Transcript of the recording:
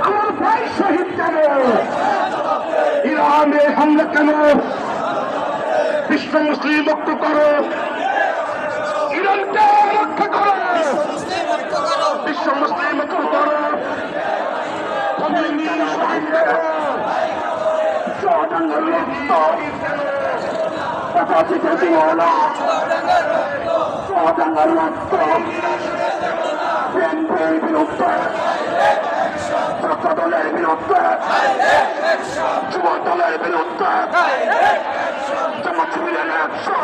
আমার ভাই শহীদ কেন? ইরানে হামলা কেন? বিশ্ব মুসলিম মুক্ত করো, ইরানকে রক্ষা করো, বিশ্ব মুসলিম মুক্ত করো। চুয়াডাঙ্গার রক্ত পঁচাশিতে দিও না, চুয়াডাঙ্গার রক্ত বিএনপির বিরুদ্ধে, ছাত্র দলের বিরুদ্ধে, যুব দলের বিরুদ্ধে, জামাত শিবিরের ১০০